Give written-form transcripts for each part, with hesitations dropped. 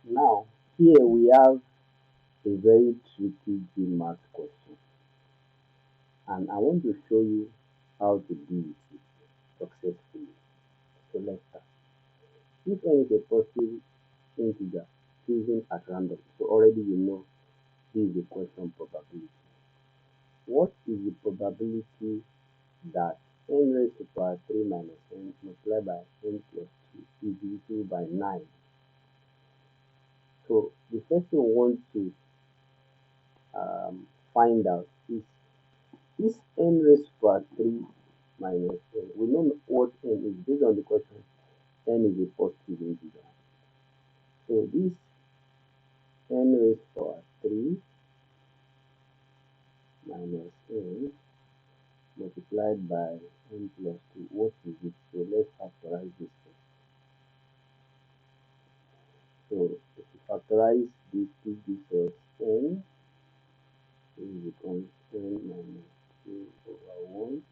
Now, here we have a very tricky GMAT question, and I want to show you how to do it successfully. So let's start. If n is a positive integer chosen at random, so already you know this is the question probability. What is the probability that n raised to power 3 minus n multiplied by n plus 2 is equal by 9? So the first thing we want to find out is n raised to power 3 minus n. We know what n is based on the question. N is a positive integer. So this n raised to power 3 minus n multiplied by n plus 2. What is it? So let's factorize this first. So if you factorize this, this gives us n becomes n minus 2 over 1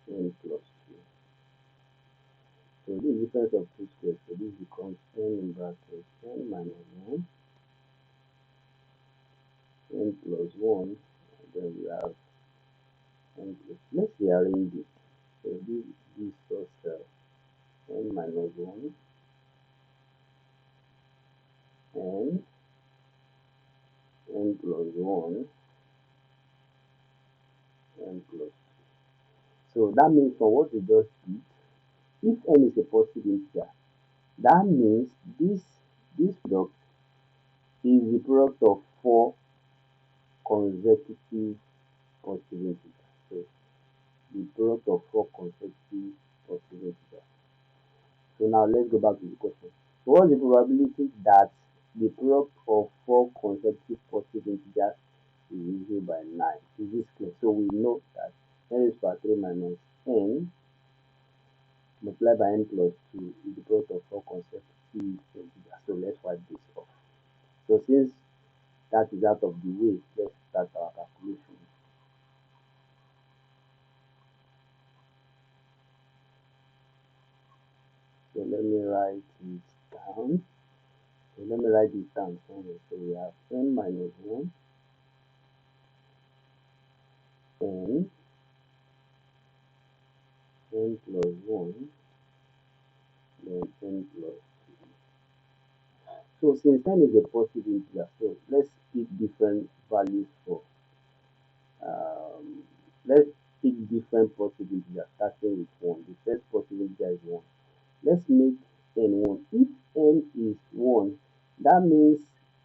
n plus 2. So this is difference of two squares. So this becomes n in brackets n minus 1 n plus 1. And then we have n plus. Let's rearrange it. So this gives us n minus 1 n n plus 1 n plus 2. So that means from what we just did, if n is a positive integer, that means this product is the product of 4 consecutive positive integers. So the product of 4 consecutive positive integers. So now let's go back to the question. So what's the probability that the product of 4 consecutive positive integers is equal by 9? Is this clear? So we know that n raised to power 3 minus n multiplied by n plus 2 is the product of 4 consecutive integers. So let's wipe this off. So since that is out of the way, let's start our calculation. So let me write it down. So let me write this down somewhere. So we have n minus 1 n n plus 1 then n plus 2. So since n is a positive integer, so let's pick different values for let's pick different positive integers starting with 1. The first positive integer is 1. Let's make n 1. If n is 1, that means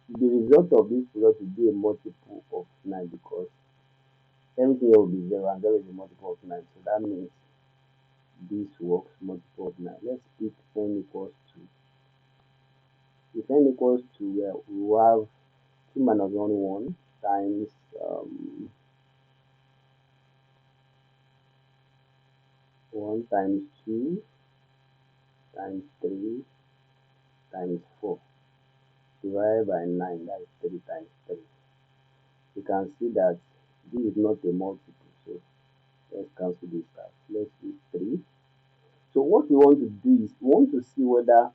the result of this product will be a multiple of 9 because everything here will be 0 and 0 is a multiple of 9. So that means this works multiple of 9. Let's pick n equals 2. If n equals 2, we will have 2 minus 1 1 times 1 times 2 times 3 times 4 divided by 9, that is 3 times 3. You can see that this is not a multiple, so let's cancel this out. Let's do 3. So what we want to do is we want to see whether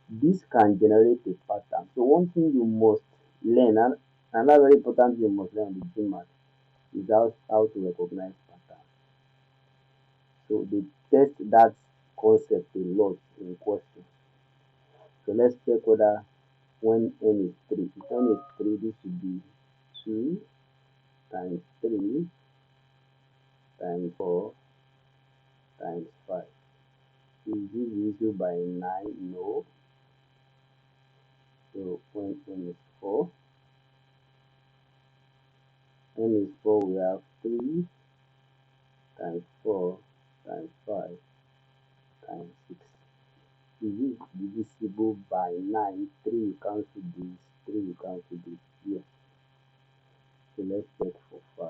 this can generate a pattern. So one thing you must learn, and another very important thing you must learn with GMAT is how to recognize patterns. So they test that concept a lot in questions. So let's check whether when n is 3. If n is 3, this should be 2 times 3 times 4 times 5. Is this equal by 9? No. So when n is 4, we have 3 times 4 times 5 times 6. Is this divisible by 9? 3 you cancel this, 3 you cancel this. Yes. So let's check for 5.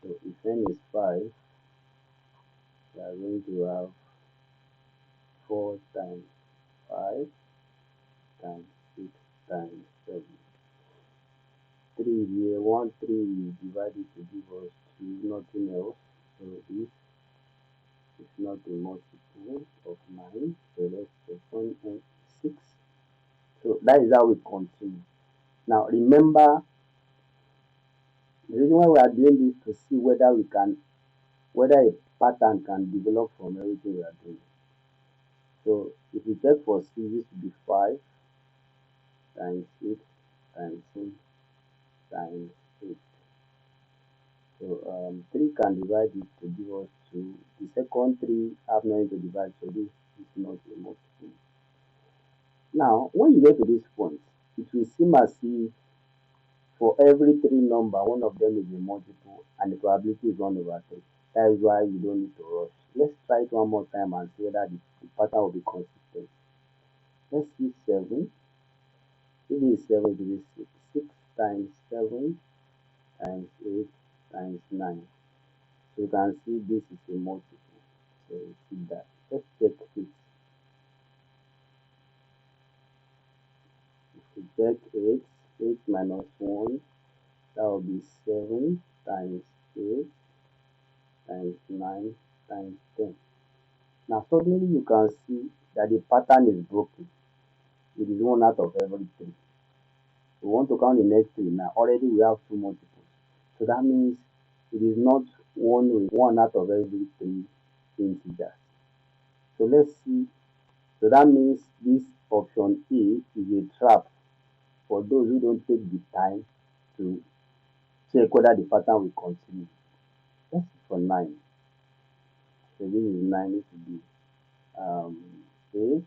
So if n is 5, we are going to have 4 times 5 times 6 times 7. 3 here, 1 3 we divide it to give us 2, nothing else. So this is not a multiple of 9. So let's check 1 and 6. that is how we continue. Now remember, the reason why we are doing this to see whether a pattern can develop from everything we are doing. So if you check for C, this will be 5 times 6 times 2 times 8. So 3 can divide it to give us 2. The second 3 have nothing to divide, so this is not a multiple. Now, when you get to this point, it will seem as if for every 3 number, one of them is a multiple and the probability is 1 over 3. That is why you don't need to rush. Let's try it one more time and see whether the pattern will be consistent. Let's see 7. If it is 7, it will be 6. 6 times 7 times 8 times 9. So you can see this is a multiple. So you see that. Let's check it. If we check 8, 8 minus 1, that will be 7 times 8 times 9 times 10. Now suddenly you can see that the pattern is broken. It is 1 out of every 3. We want to count the next 3 now. Already we have 2 multiples. So that means it is not 1 out of every 3 integers. So let's see. So that means this option A is a trap for those who don't take the time to check whether the pattern will continue. Let's see for 9. So this is 9, it will be 8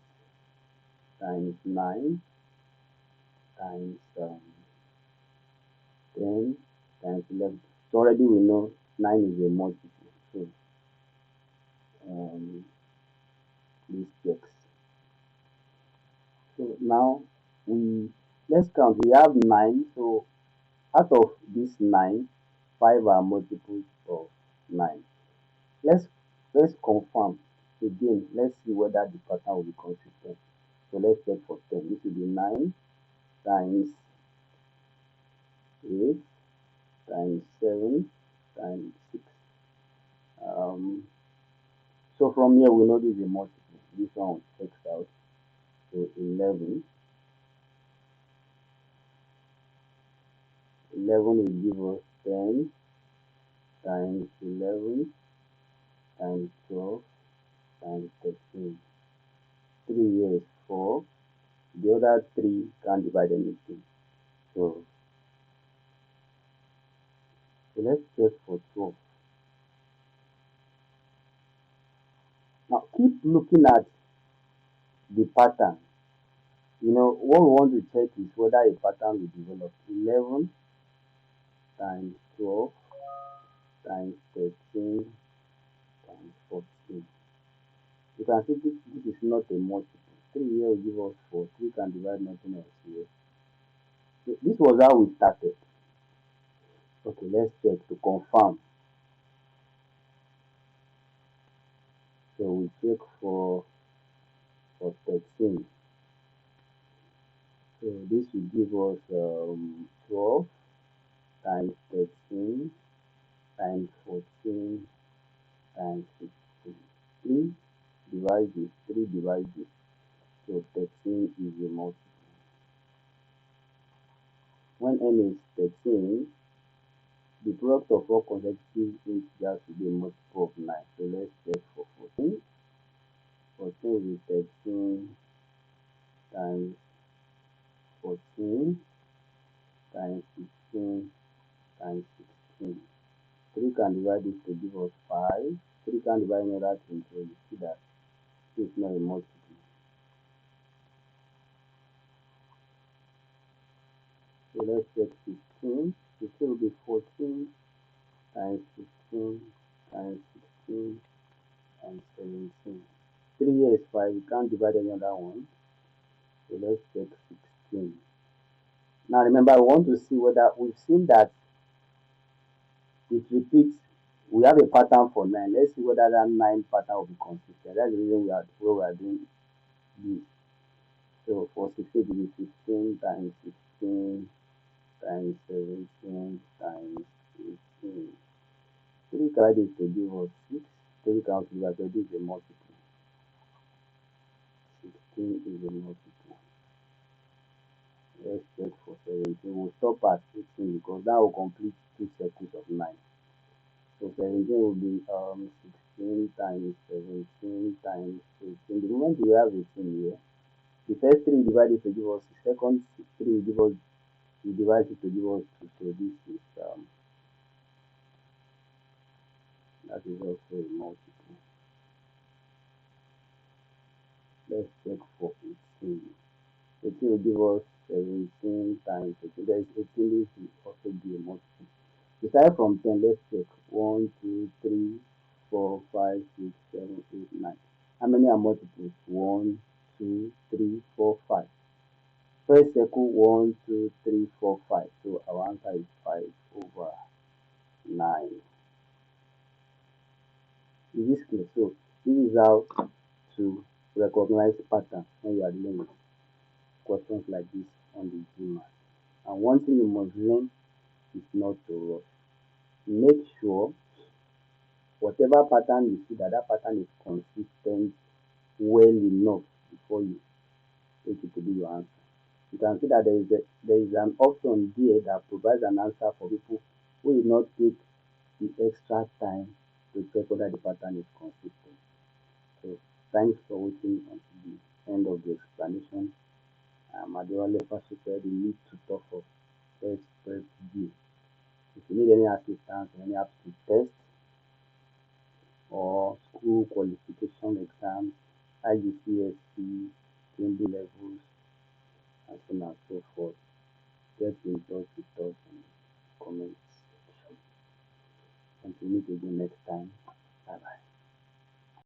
times 9 times 10 times 11. So already we know 9 is a multiple. So this checks. So now let's count. We have 9. So out of this 9, 5 are multiples of 9. Let's confirm again. Let's see whether the pattern will be consistent. So let's check for 10. This will be 9 times 8 times 7 times 6. So from here we know this is a multiple. This one checks out. So 11. 11 will give us 10 times 11 times 12 times 13. 3 here is 4. The other 3 can't divide anything. So let's check for 12. Now keep looking at the pattern. What we want to check is whether a pattern will develop. 11 times 12 times 13 times 14. You can see this is not a multiple. 3 here will give us 4. 3 can divide nothing else here. So this was how we started. Okay, let's check to confirm. So we check for 13. So this will give us 12 times 13 times 14 times 16. 3 divides this, 3 divides this. So 13 is a multiple. When n is 13, the product of all consecutive integers will be a multiple of 9. So let's check for 14. 14 will be 13 times 14 times 16 times 16. 3 can divide this to give us 5. 3 can divide another thing, so you see that this is not a multiple. So let's check 16. 16 will be 14 times 16 times 16 and 17. 3 here is 5. We can't divide any other one. So let's check 16. Now remember, we want to see whether we've seen that it repeats. We have a pattern for 9. Let's see whether that 9 pattern will be consistent. That's the reason we are doing this. So for 16 it will be 16 times 16 times 17 times 18. 3 carried it to give us 6. 3 counts together, so this is a multiple. 16 is a multiple. 17. We'll stop at 18 because that will complete two circles of 9. So 17 will be 16 times 17 times 18. The moment we have 18 here, the first 3 divided to give us, the second 3 will give us, we divide it to give us 2. So this is, that is also a multiple. Let's check for 18. 18 will give us 17 times 18. There is 18, this will also be a multiple. We start from 10, let's check. 1, 2, 3, 4, 5, 6, 7, 8, 9. How many are multiples? 1, 2, 3, 4, 5. First circle 1, 2, 3, 4, 5. So our answer is 5 over 9. Is this clear? So this is how to recognize pattern when you are dealing with questions like this on the GMAT. And one thing you must learn is not to rush. Make sure whatever pattern you see that pattern is consistent well enough before you take it to be your answer. You can see that there is an option there that provides an answer for people who will not take the extra time to check whether the pattern is consistent. So thanks for waiting until the end of the explanation. I'm Adewale Pasupedi, the lead tutor for Test Prep G. If you need any assistance or any aptitude test or school qualification